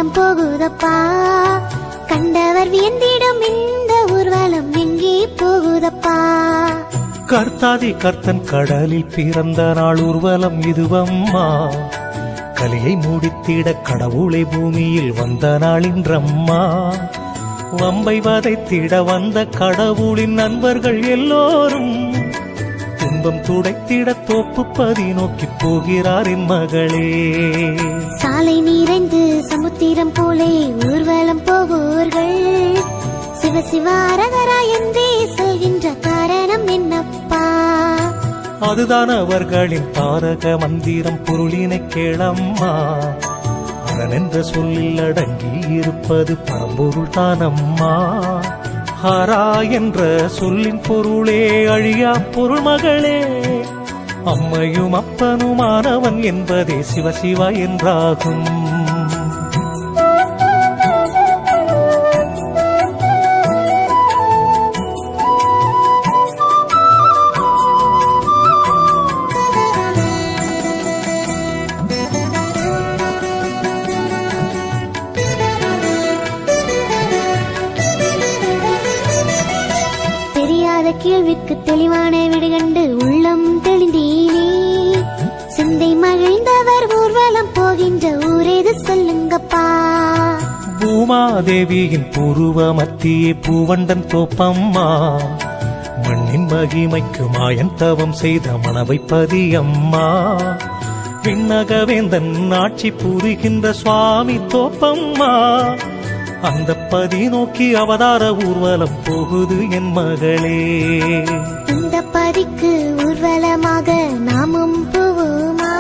ஊர்வலம் போகுதப்பா. கண்டவர் வியந்திடும் இந்த ஊர்வலம் எங்கே போகுதப்பா. கர்த்தாதி கர்த்தன் கடலில் பிறந்த நாள் ஊர்வலம் இதுவம்மா. கலியை முடித்திட கடவுளை பூமியில் வந்த நாளின்றம்மா. வம்பை வதைத்திட வந்த கடவுளின் நண்பர்கள் எல்லோரும் துன்பம் துடைத்திட தோப்புப்பதி நோக்கி போகிறார் என் மகளே. சாலை நிறைந்து சமுத்திரம் போலே ஊர்வலம் போவோர்கள் சிவ சிவ அரகரா என்றே சொல்கின்ற காரணம் என்னப்பா. அதுதான் அவர்களின் தாரக மந்திரம் பொருளினை கேளம்மா. அரண் என்ற சொல்லில் அடங்கி இருப்பது பரம்பொருள் தானம்மா. ஹரா என்ற சொல்லின் பொருளே அழியா பொருள் மகளே. அம்மையும் அப்பனுமானவன் என்பதே சிவசிவா என்றாகும். கேள்விக்கு தெளிவான விடை கண்டு உள்ளம் தெளிந்தீனே. சிந்தை மகிழ்ந்தவர் ஊர்வலம் போகின்ற ஊரேது சொல்லுங்கப்பா. பூமாதேவியின் பூர்வ மத்தியே பூவண்டன் தோப்பம்மா. மண்ணின் மகிமைக்கு மாயன் தவம் செய்த மனவைப்பதி அம்மா. விண்ணகவேந்தன் ஆட்சி புரிகின்ற சுவாமி தோப்பம்மா. அந்த பதி நோக்கி அவதார ஊர்வலம் போகுது என் மகளே. இந்த பதிக்கு ஊர்வலமாக நாமும் போவோமா.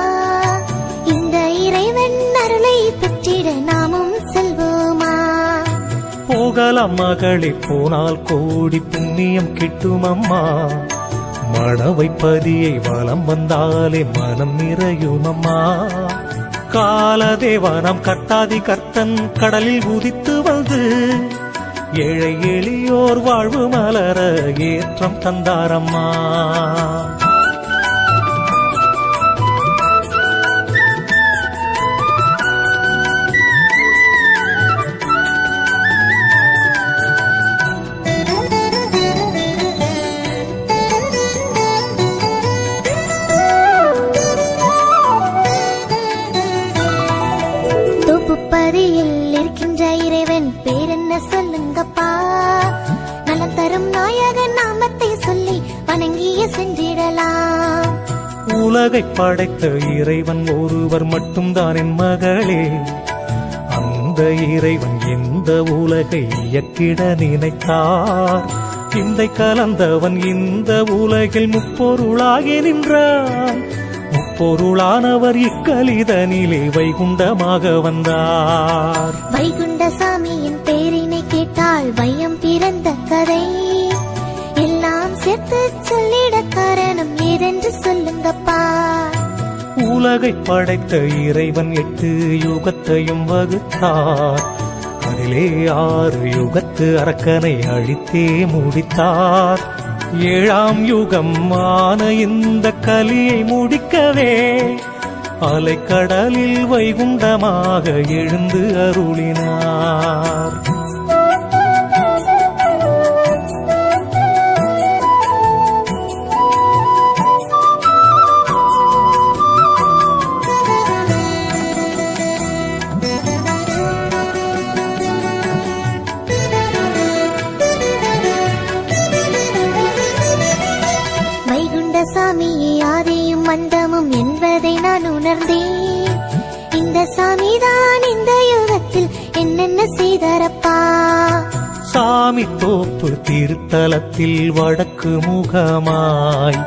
இந்த இறைவன் அருளை பெற்றிட நாமும் செல்வோமா. போகலாம் மகளே, போனால் கோடி புண்ணியம் கிட்டும் அம்மா. மணவைப்பதியை வலம் வந்தாலே மனம் நிறையும் அம்மா. காலதேவானாம் கர்த்தாதி கர்த்தன் கடலில் உதித்து வந்து ஏழை எளியோர் வாழ்வு மலர ஏற்றம் தந்தாரம்மா. இருக்கின்ற இறைவன் பேரென்ன சொல்லுங்கப்பா. நலம் தரும் நாயகன் நாமத்தை சொல்லி வணங்கிய சென்றிடலாம். உலகை படைத்த இறைவன் ஒருவர் மட்டும்தான் என் மகளே. அந்த இறைவன் இந்த உலகை இயக்கிட நினைத்தார். இந்தை கலந்தவன் இந்த உலகில் முப்பொருளாகி நின்றான். முப்பொருளானவர் இக்கலிதனிலே வைகுண்டமாக வந்தார். வைகுண்ட சாமியின் பேரினை கேட்டால் வையம் பிறந்த கதை எல்லாம் சேர்த்து சொல்லிட காரணம் ஏதென்று சொல்லுங்கப்பா. உலகை படைத்த இறைவன் 8 யுகத்தையும் வகுத்தார். அதிலே 6 யுகத்து அரக்கனை அழித்தே முடித்தார். 7ஆம் யுகம் ஆன இந்த கலியை முடிக்கவே அலைக்கடலில் வைகுண்டமாக எழுந்து அருளினார். சாமியே ஆதியும் அந்தமும் என்பதை நான் உணர்ந்தேன். இந்த சாமிதான் இந்த யுகத்தில் என்னென்ன செய்தாரப்பா. சாமி தோப்பு திருத்தலத்தில் வடக்கு முகமாய்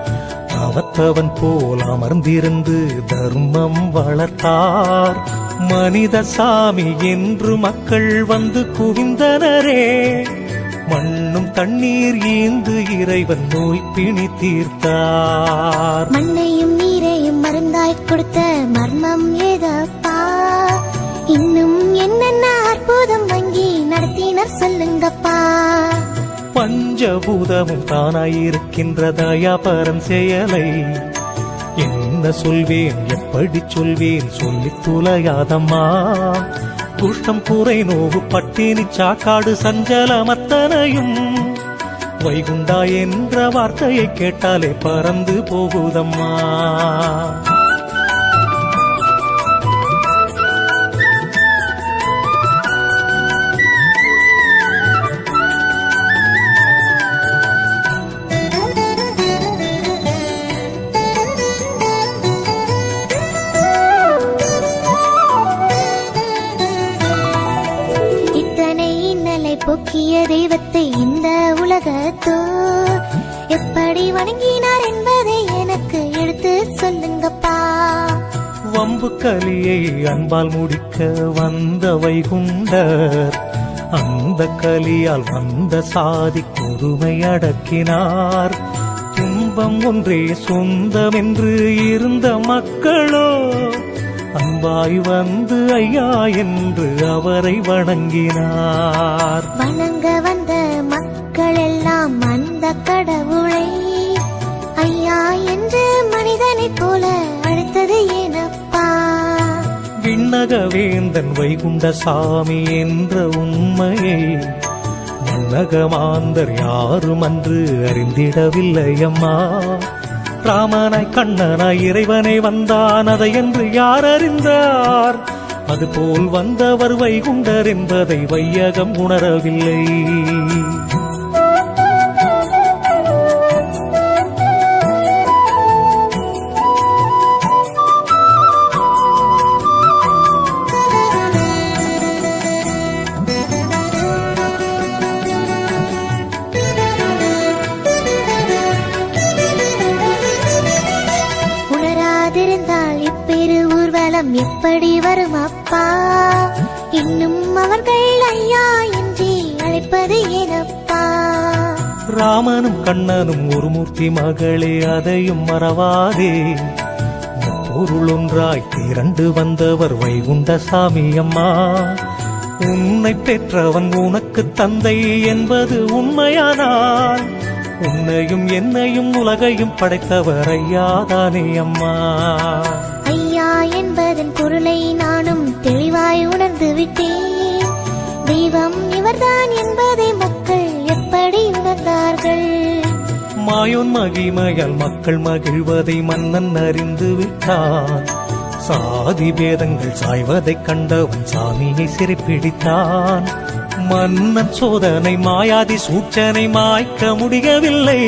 அவத்தவன் போல் அமர்ந்திருந்து தர்மம் வளர்த்தார். மனித சாமி என்று மக்கள் வந்து குவிந்தனரே. மண்ணும் தண்ணீர் ஈந்து இறைவன் நோய் பிணி தீர்த்தார். மண்ணையும் நீரையும் மருந்தாய் கொடுத்த மர்மம் ஏதப்பா. இன்னும் என்னென்ன அற்புதம் வங்கி நடத்தினர் சொல்லுங்கப்பா. பஞ்சபூதமும் தானாயிருக்கின்ற தயாபரன் செயலை என்ன சொல்வேன் எப்படி சொல்வேன் சொல்லித் துளையாதம்மா. குஷ்டம் குறை நோவு பட்டினி சாக்காடு சஞ்சலமத்தனையும் வைகுண்டா என்ற வார்த்தையை கேட்டாலே பறந்து போகுதம்மா. போக்கிய தெய்வத்தை இந்த உலகத்தோ எப்படி வணங்கினார் என்பதை எனக்கு எடுத்து சொல்லுங்கப்பா. வம்பு கலியை அன்பால் முடிக்க வந்த வைகுண்டர் அந்த கலியால் வந்த சாதி கொடுமை அடக்கினார். துன்பம் ஒன்றே சொந்தம் என்று இருந்த மக்களோ அன்பாய் வந்து ஐயா என்று அவரை வணங்கினார். வணங்க வந்த மக்கள் எல்லாம் அந்த கடவுளை ஐயா என்று மனிதனைப் போல அழைத்தது ஏனப்பா. விண்ணக வேந்தன் வைகுண்ட சாமி என்ற உண்மையை மன்னகமாந்தர் யாரும் அன்று அறிந்திடவில்லையம்மா. ராமனாய் கண்ணனாய் இறைவனை வந்தான் அதை என்று யார் அறிந்தார்? அதுபோல் வந்தவர் வைகுண்டர் என்பதை வையகம் உணரவில்லை. இப்பெரு ஊர்வலம் எப்படி வரும் அப்பா? இன்னும் அவர்கள் ஐயா என்று அழைப்பது ஏனப்பா? ராமனும் கண்ணனும் ஒரு மூர்த்தி மகளே, அதையும் மறவாதே. பொருள் ஒன்றாய் திரண்டு வந்தவர் வைகுண்ட சாமி அம்மா. உன்னை பெற்றவன் உனக்கு தந்தை என்பது உண்மையானால் உன்னையும் என்னையும் உலகையும் படைத்தவர் ஐயாதானே அம்மா. ஐயா என்பதன் பொருளை நானும் தெளிவாய் உணர்ந்து விட்டேன். தெய்வம் இவர்தான் என்பதை மக்கள் எப்படி உணர்ந்தார்கள்? மாயோன் மகிமையால் மக்கள் மகிழ்வதை மன்னன் அறிந்து விட்டான். சாதி பேதங்கள் சாய்வதைக் கண்டவன் சாமியை சிறைப்பிடித்தான். மன்னன் சோதனை மாயாதி சூச்சனை மாய்க்க முடியவில்லை.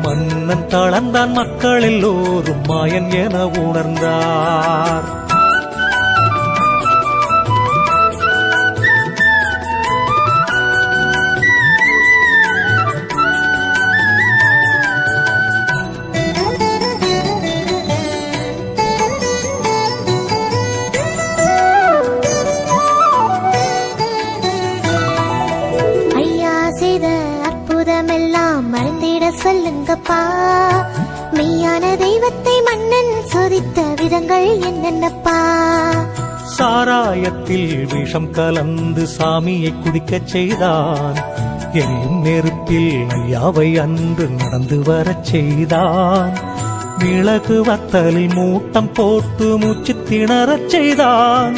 மன்னன் தளர்ந்தான், மக்கள் எல்லோரும் மாயன் என உணர்ந்தார். மறந்திட சொல்லுங்கப்பா. மெய்யான தெய்வத்தை மன்னன் சோதித்த விதங்கள் என்னென்னப்பா? சாராயத்தில் விஷம் கலந்து சாமியை குடிக்கச் செய்தான். எரியும் நெருப்பில் ஐயாவை அன்று நடந்து வரச் செய்தான். மிளகு வத்தலில் மூட்டம் போட்டு மூச்சு திணறச் செய்தான்.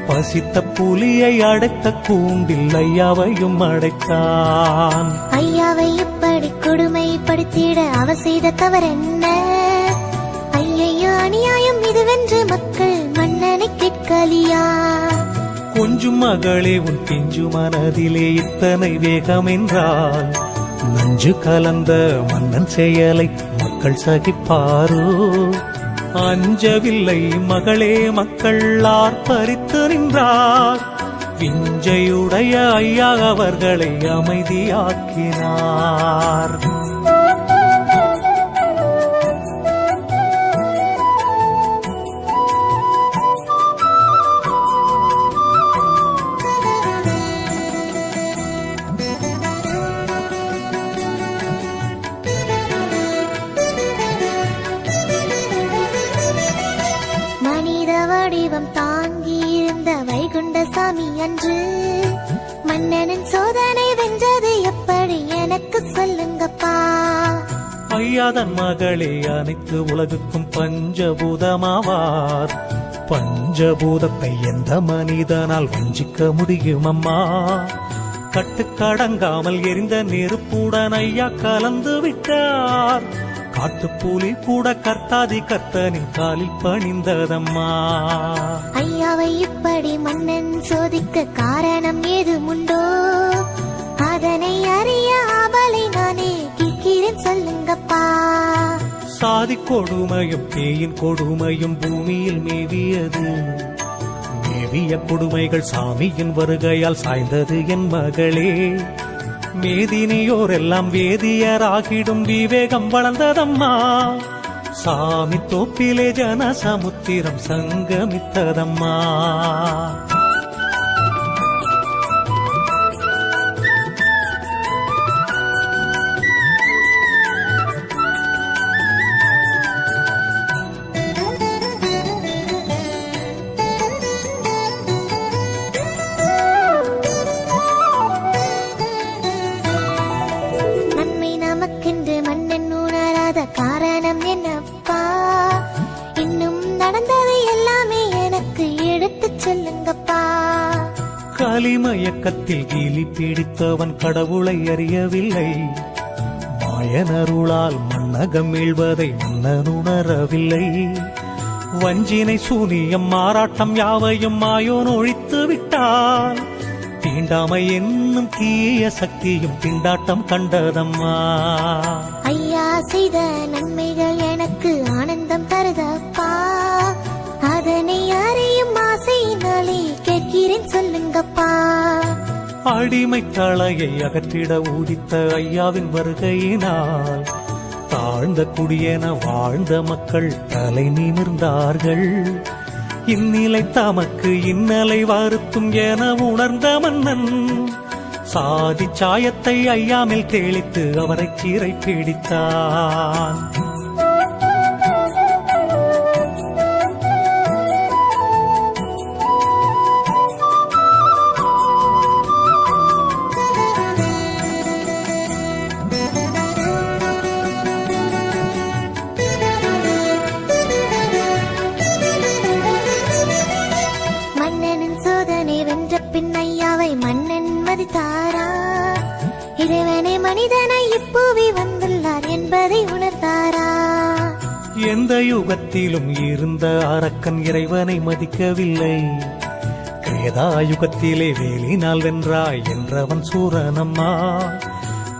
பசித்த புலியை அடைத்த கூண்டில் ஐயாவையும் அடைத்தான். ஐயாவை இப்படி கொடுமைப்படுத்திட அவர் செய்த தவறென்ன? ஐயையோ அநியாயம் இதுவென்று மக்கள் மன்னனை கேட்கலியா? கொஞ்சம் மகளே, உன் பிஞ்சு மனதிலே இத்தனை வேகம் என்றால் நஞ்சு கலந்த மன்னன் செயலை மக்கள் சகிப்பாரோ? அஞ்சவில்லை மகளே, மக்கள் ஆர்ப்பரித்து நின்றார். விஞ்சையுடைய ஐயா அவர்களை அமைதியாக்கினார். வடிவம் தாங்கியிருந்த வைகுண்ட சாமி அன்று மன்னனின் சோதனை வென்றது எப்படி எனக்கு சொல்லுங்கப்பா. ஐயாதன் மகளே அனைத்து உலகுக்கும் பஞ்சபூதமாவார். பஞ்சபூதத்தை எந்த மனிதனால் வஞ்சிக்க முடியும் அம்மா? கட்டுக்கடங்காமல் எரிந்த நெருப்புடன் ஐயா கலந்து விட்டார். காட்டுப்புலி கூட கர்த்தாதி கர்த்தனின் காலில் பணிந்ததம்மா. ஐயாவை இப்படி மன்னன் சோதிக்க காரணம் ஏதுமுண்டோ? அதனை அறிய ஆவலை நானே கேட்கிறேன், சொல்லுங்கப்பா. சாதி கொடுமையும் பேயின் கொடுமையும் பூமியில் மேவியது. மேவிய கொடுமைகள் சாமியின் வருகையால் சாய்ந்தது என் மகளே. மேதினியோர் எல்லாம் வேதியராகிடும் விவேகம் வளர்ந்ததம்மா. சாமி தோப்பிலே ஜன சமுத்திரம் சங்கமித்ததம்மா. காரணம் என்னப்பா? இன்னும் நடந்ததை எல்லாமே எனக்கு எடுத்து சொல்லுங்கப்பா. கலிமயக்கத்தில் கீழி பிடித்தவன் கடவுளை அறியவில்லை. மாயனருளால் மன்னகம் மீழ்வதை மன்னன் உணரவில்லை. வஞ்சினை சூனியம் மாறாட்டம் யாவையும் மாயோன் ஒழித்து விட்டான். தீண்டாமை என்னும் தீய சக்தியும் திண்டாட்டம் கண்டதம்மா. ஐயா செய்த நன்மைகள் எனக்கு ஆனந்தம் தருதப்பா. அதனை அறியும் ஆசையினாலே கேட்கிறேன், சொல்லுங்கப்பா. அடிமை தலையை அகற்றிட ஊதித்த ஐயாவின் வருகையினால் தாழ்ந்த குடியென வாழ்ந்த மக்கள் தலை நிமிர்ந்தார்கள். இந்நிலை தமக்கு இன்னலை வருத்தும் என உணர்ந்த மன்னன் சாதி சாயத்தை ஐயாமில் தெளித்து அவரை சீரை பிடித்தான். மன்னன் மதித்தாரா? இறைவனே மனிதனை இப்பூவி வந்துள்ளார் என்பதை உணர்ந்தாரா? எந்த யுகத்திலும் இருந்த அரக்கன் இறைவனை மதிக்கவில்லை. கிரேதா யுகத்திலே வேலினால் வென்றாய் என்றவன் சூரனம்மா.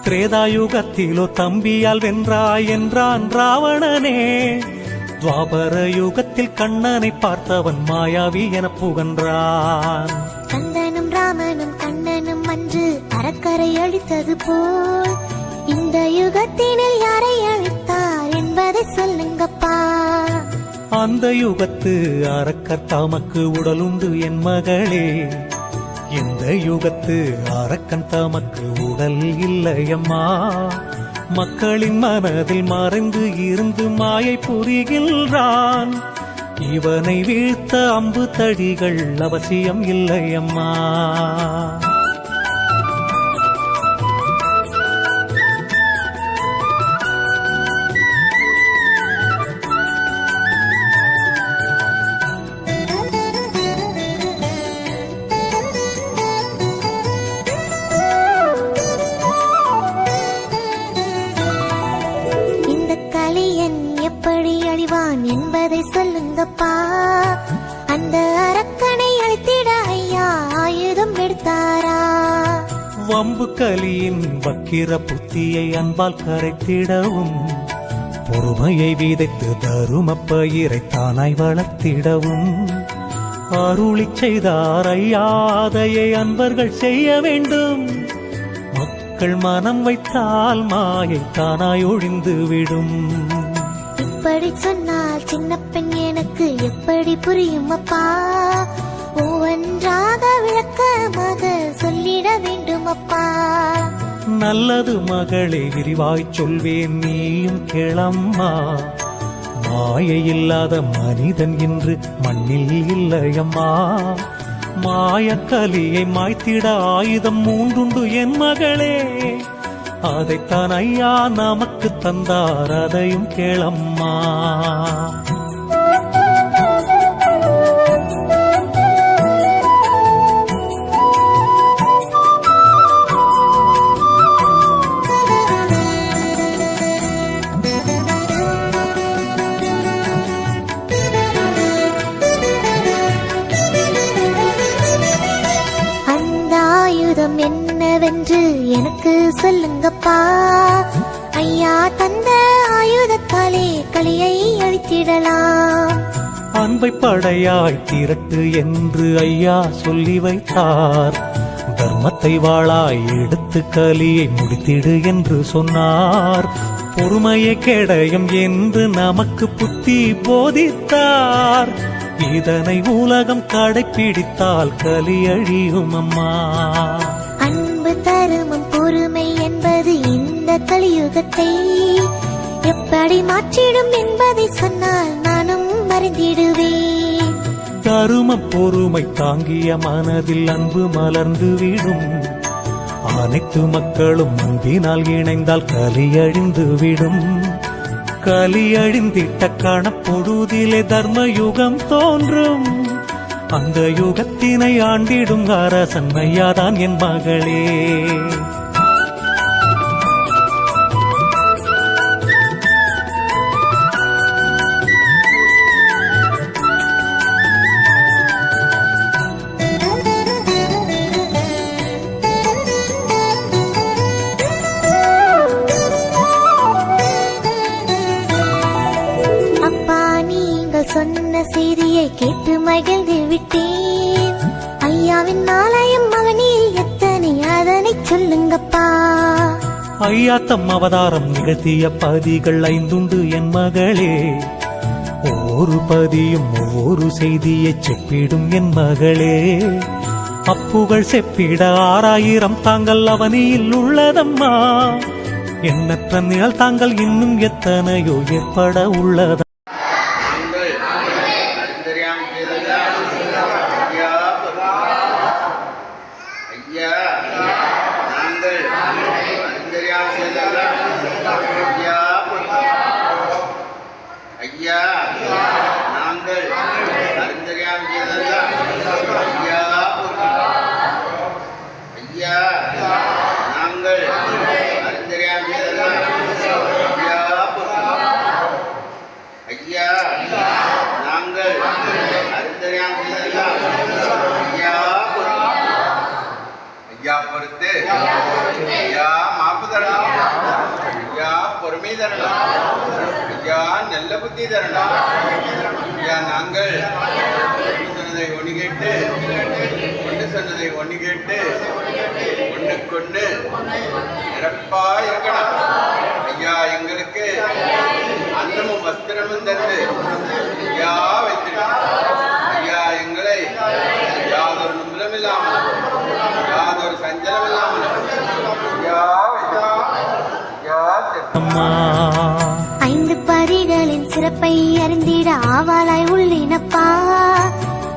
திரேதா யுகத்திலோ தம்பியால் வென்றாய் என்றான் ராவணனே. துவாபர யுகத்தில் கண்ணனை பார்த்தவன் மாயாவி என புகன்றான். கந்தனும் ராமனும் கண்ணனும் அன்று அறக்கரை அழித்தது போல் இந்த யுகத்தினில் யாரை அழித்தார் என்பதை சொல்லுங்கப்பா. அந்த யுகத்து அரக்கர் தமக்கு உடலுண்டு என் மகளே. இந்த யுகத்து அரக்கன் தமக்கு உடல் இல்லையம்மா. மக்களின் மனதில் மறைந்து இருந்து மாயை புரிகின்றான். இவனை வீழ்த்த அம்பு தடிகள் அவசியம் இல்லையம்மா. எப்படி அழிவான் என்பதை சொல்லுங்கப்பா. அந்த அரக்கனை அழித்திட ஐயா ஆயுதம் எடுத்தாரா? வம்பு கலியின் வக்கிர புத்தியை அன்பால் கரைத்திடவும், பொறுமையை விதைத்து தரும பயிரை தானாய் வளர்த்திடவும் அருளி செய்தார் ஐயா. அதையை அன்பர்கள் செய்ய வேண்டும். மக்கள் மனம் வைத்தால் மாயை தானாய் ஒழிந்து விடும். இப்படி சொன்னால் சின்ன பெண் எனக்கு எப்படி புரியும் அப்பா? ஒவ்வொன்றாக விளக்கமாக சொல்லிட வேண்டும் அப்பா. நல்லது மகளே, விரிவாய் சொல்வேன், நீயும் கேளம்மா. மாயை இல்லாத மனிதன் இன்று மண்ணில் இல்லையம்மா. மாயக்கலியை மாய்த்திட ஆயுதம் மூன்றுண்டு என் மகளே. அதைத்தான் ஐயா நமக்கு தந்தார், அதையும் கேளம்மா. என்னவென்று எனக்கு சொல்லுங்கப்பா. ஐயா தந்த ஆயுதத்தாலே களியை அழித்திடலாம். அன்பை படையாய் திரட்டு என்று ஐயா சொல்லி வைத்தார். தர்மத்தை வாளாய் எடுத்து கலியை முடித்திடு என்று சொன்னார். பொறுமையை கேடயம் என்று நமக்கு புத்தி போதித்தார். இதனை உலகம் கடைப்பிடித்தால் கலி அழியும் அம்மா. அன்பு தருமம் பொறுமை என்பது இந்த கலியுகத்தை எப்படி மாற்றிடும் என்பதை சொன்னால் நானும் மறந்திடுவேன். தருமம் பொறுமை தாங்கிய மனதில் அன்பு மலர்ந்து விடும். அனைத்து மக்களும் அன்பினால் இணைந்தால் கலி அழிந்து விடும். கலி அழிந்திட்ட கணப்பொழுதிலே தர்ம யுகம் தோன்றும். அந்த யுகத்தினை ஆண்டிடும் அரசன் ஐயாதான் என் மகளே. சொன்ன செய்தியை கேட்டு மகிழ்ந்து விட்டேன். ஐயாவின் நாளையும் அவனில் எத்தனை அதனை சொல்லுங்கப்பா. ஐயா தம் அவதாரம் நிகழ்த்திய பதிகள் 5 என் மகளே. ஒவ்வொரு பதியும் ஒவ்வொரு செய்தியை செப்பிடும் என் மகளே. அப்புகள் செப்பிட 6000 தாங்கள் அவனியில் உள்ளதம்மா. எண்ணற்ற நிழல் தாங்கள் இன்னும் எத்தனையோ ஏற்பட உள்ளதா. ஐயா நாங்கள் அறிந்தறியாமல் செய்ததெல்லாம் ஐயா ஐயா நாங்கள் அறிந்தறியாமல் செய்ததெல்லாம் ஐயா ஐயா நாங்கள் அறிந்தறியாமல் செய்ததெல்லாம் ஐயா ஐயா பொறுத்து ஐயா மாப்பு தரணும். ஐயா பொறுமை தரணும். ஐயா நல்ல புத்தி தரணும். ஐயா நாங்கள் சொன்னதை ஒன்று கேட்டு ஒன்று சொன்னதை ஒன்று கேட்டு ஒன்றுக்கொண்டு நிரப்பா இருக்கணும். ஐயா எங்களுக்கு அன்னமும் வஸ்திரமும் தந்து ஐயா வைத்திருக்கணும். ஐயா எங்களை யாதொரு நம்பலம் இல்லாமல் யாதொரு சஞ்சலம் இல்லாமல் ஐயா வைத்தா ஐயா அம்மா. 5 பரிகளின் சிறப்பை அறிந்திட ஆவாளாய் உள்ளினப்பா.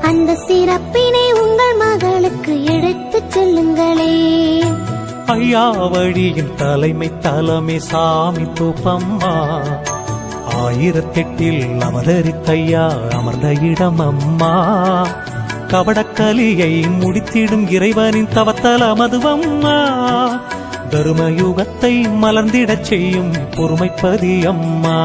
அந்த சிறப்பினை உங்கள் மகளுக்கு எடுத்துச் சொல்லுங்களே. ஐயா வழியின் தலைமை தலைமை சாமி தூப்பம்மா. 1008 அவதரித்தையா அமர்ந்த இடம் அம்மா. கபடக்கலியை முடித்திடும் இறைவனின் தவத்தல மதுவம்மா. தருமயுகத்தை மலர்ந்திடச் செய்யும் பொறுமைப்பதி அம்மா.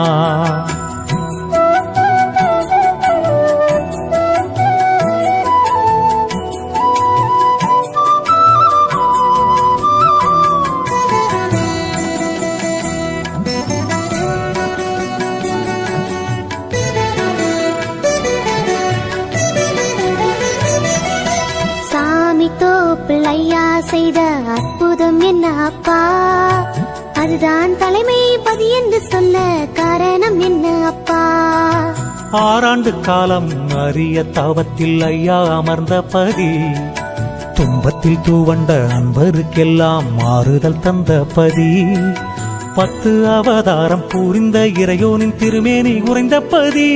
சாமி தோப்பில் ஐயா செய்த அற்புதம் என்ன அப்பா. அதுதான் தலைமை பதி என்று சொல்ல காரணம் என்ன அப்பா. 6 ஆண்டு காலம் அரிய தவத்தில் ஐயா அமர்ந்த பதி. துன்பத்தில் தூவண்ட அன்பருக்கெல்லாம் மாறுதல் தந்த பதி. 10 அவதாரம் புரிந்த இறையோனின் திருமேனி உறைந்த பதி.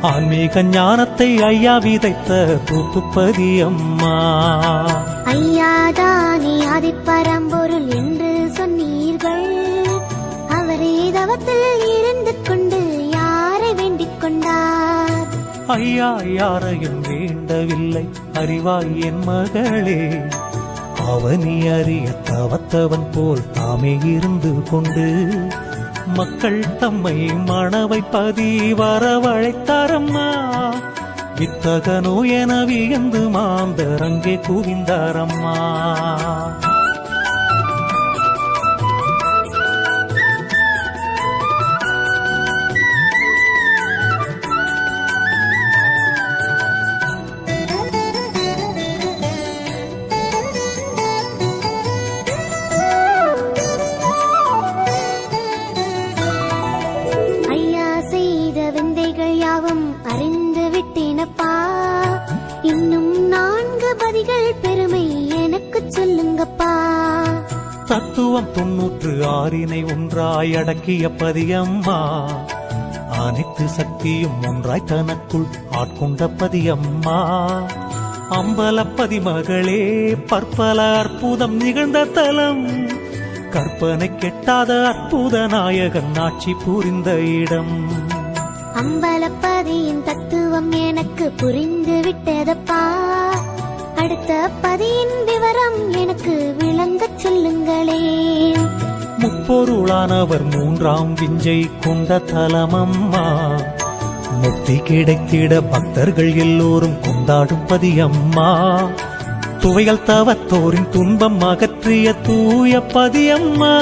ஆன்மீக ஞானத்தை ஐயா விதைத்த தூத்துப்பதி அம்மா. ஐயாதானே ஆதிப்பரம்பொருள் என்று சொன்னீர்கள். அவரே தவத்தில் இருந்து கொண்டு யாரை வேண்டிக் கொண்டார்? ஐயா யாரையும் வேண்டவில்லை, அறிவாய் என் மகளே. அவனி அறிய தவத்தவன் போல் தாமே இருந்து கொண்டு மக்கள் தம்மை மணவைப்பதி வரவழைத்தாரம்மா. வித்தகனோ என வியந்து மாந்தர் அங்கே குவிந்தாரம்மா. அறிந்து விட்டேனப்பா. இன்னும் 4 பதிகள் பெருமை எனக்கு சொல்லுங்கப்பா. தத்துவம் 96 ஒன்றாய் அடக்கிய பதியம்மா. அனைத்து சக்தியும் ஒன்றாய் தனக்குள் ஆட்கொண்ட பதியம்மா. அம்பலப்பதி மகளே, பற்பல அற்புதம் நிகழ்ந்த தலம். கற்பனை கெட்டாத அற்புத நாயகன் ஆட்சி புரிந்த இடம். அம்பலப்பதியின் தத்துவம் எனக்கு புரிந்து விட்டதப்பா. அடுத்த பதியின் விவரம் எனக்கு விளங்கச் சொல்லுங்களே. முப்பொருளானவர் 3ஆம் விஞ்சை கொண்ட தலமம்மா. முக்தி கிடைத்திட பக்தர்கள் எல்லோரும் கொண்டாடும் பதியம்மா. துவைகள் தவத்தோரின் துன்பம் அகற்றிய தூய பதியம்மா.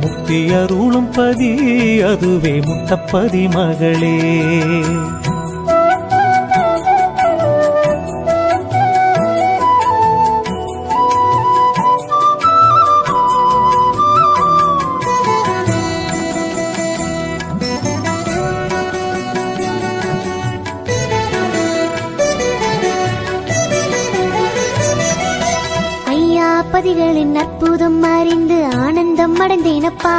முக்தி அருளும் பதி அதுவே முத்தப்பதி மகளே. பதிகளின் அற்புதம் அறிந்து ஆனந்தம் அடைந்தேனப்பா.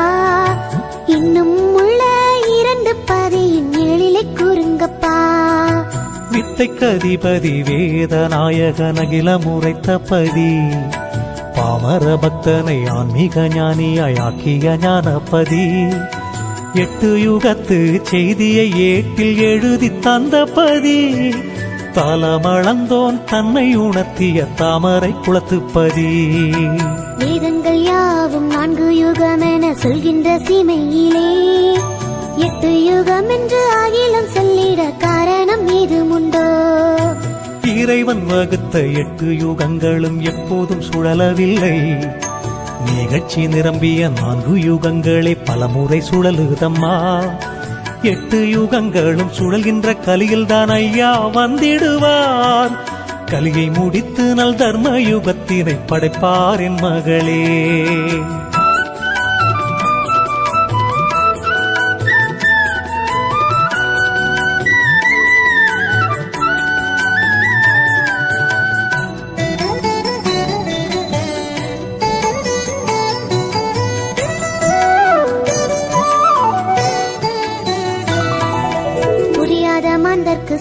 இன்னும் உள்ள 2 பதியின் எழிலை கூறுங்கப்பா. வித்தைக்கு அதிபதி வேதநாயகன் அகில முறைத்த பதி. பாமர பக்தனை ஆன்மீக ஞானியாக்கிய ஞானபதி. 8 யுகத்து செய்தியை ஏட்டில் எழுதி தந்த பதி. தலமளந்தோன் தன்னை உணர்த்திய தாமரை குளத்துப்பதி. வேதங்கள் யாவும் 4 யுகம் என சொல்கின்ற சீமையிலே 8 யுகம் என்று ஆகிலும் சொல்லிட காரணம் ஏதுமுண்டோ? இறைவன் வகுத்த 8 யுகங்களும் எப்போதும் சுழலவில்லை. நிகழ்ச்சி நிரம்பிய 4 யுகங்களே பலமுறை சுழலுதம்மா. 8 யுகங்களும் சுழல்கின்ற கலியில்தான் ஐயா வந்திடுவார். கலியை முடித்து நல் தர்ம யுகத்தினை படைப்பார் என் மகளே.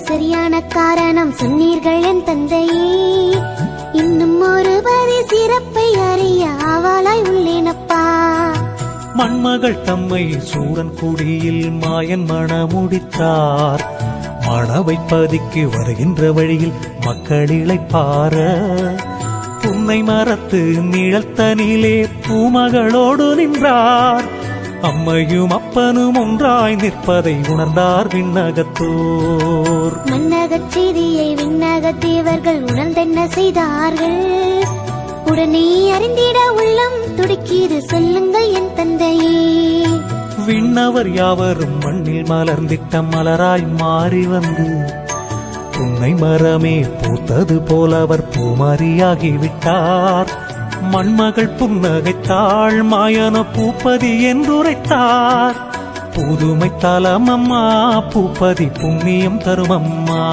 சரியான காரணம் சொன்னீர்கள் என் தந்தையே. இன்னும் ஒரு பதி சிறப்பை அறிய ஆவலாய் உள்ளேனப்பா. மண்மகள் தம்மை சூரன் குடியில் மாயன் மணமுடித்தார். மணவைப்பதிக்கு வருகின்ற வழியில் மக்கள் இளைப்பார. புன்னை மரத்து நிழல்தனிலே பூமகளோடு நின்றார். அம்மையும் அப்பனும் ஒன்றாய் நிற்பதை உணர்ந்தார் விண்ணகத்தோர். மன்னகச் செய்தியை விண்ணகத் தேவர்கள் உணர்ந்தென்ன செய்தார்கள்? உடனே அறிந்திட உள்ளம் துடிக்கிது சொல்லுங்கள் என் தந்தையே. விண்ணவர் யாவரும் மண்ணில் மலர்ந்திட்ட மலராய் மாறி வந்து புன்னை மரமே பூத்தது போல அவர் பூமாரியாகிவிட்டார். மண்மகள் புன்னகைத்தாள் மாயன பூப்பதி என்றுரைத்தார். புதுமை தலமம்மா பூப்பதி புண்ணியம் தருமம்மா.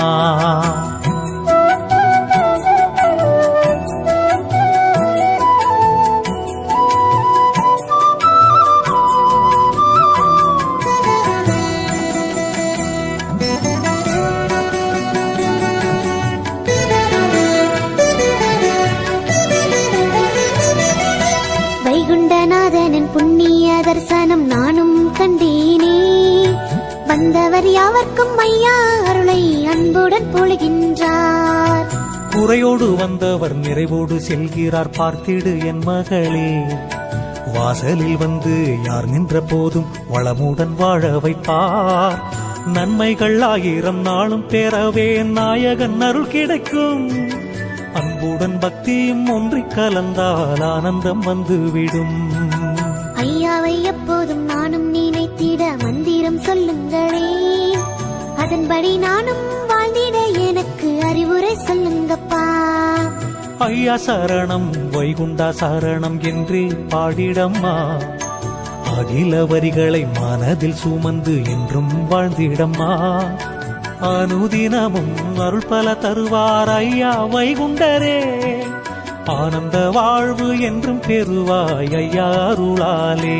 வந்தவர் யாவர்க்கும் ஐயா அருளை அன்புடன் பொழிகின்றார். குறையோடு வந்தவர் நிறைவோடு செல்கிறார் பார்த்திடு என் மகளே. வாசலில் வந்து யார் நின்ற போதும் வளமுடன் வாழ வைப்பார். நன்மைகள் 1000 நாளும் பெறவே நாயகன் அருள் கிடைக்கும். அன்புடன் பக்தியும் ஒன்றிக் கலந்தால் ஆனந்தம் வந்துவிடும். ஐயாவை எப்போதும் நானும் நினைத்திட மந்திரம் சொல்லுங்களே, அதன்படி நானும் வாழ்ந்திட எனக்கு அறிவுரை சொல்லுங்கப்பா. ஐயா சரணம் வைகுண்டா சரணம் என்றே பாடிடம்மா. அகில வரிகளை மனதில் சுமந்து என்றும் வாழ்ந்திடம்மா. அனுதினமும் அருள் பல தருவார் ஐயா வைகுண்டரே. ஆனந்த வாழ்வு என்றும் பெறுவாய் ஐயா அருளாலே.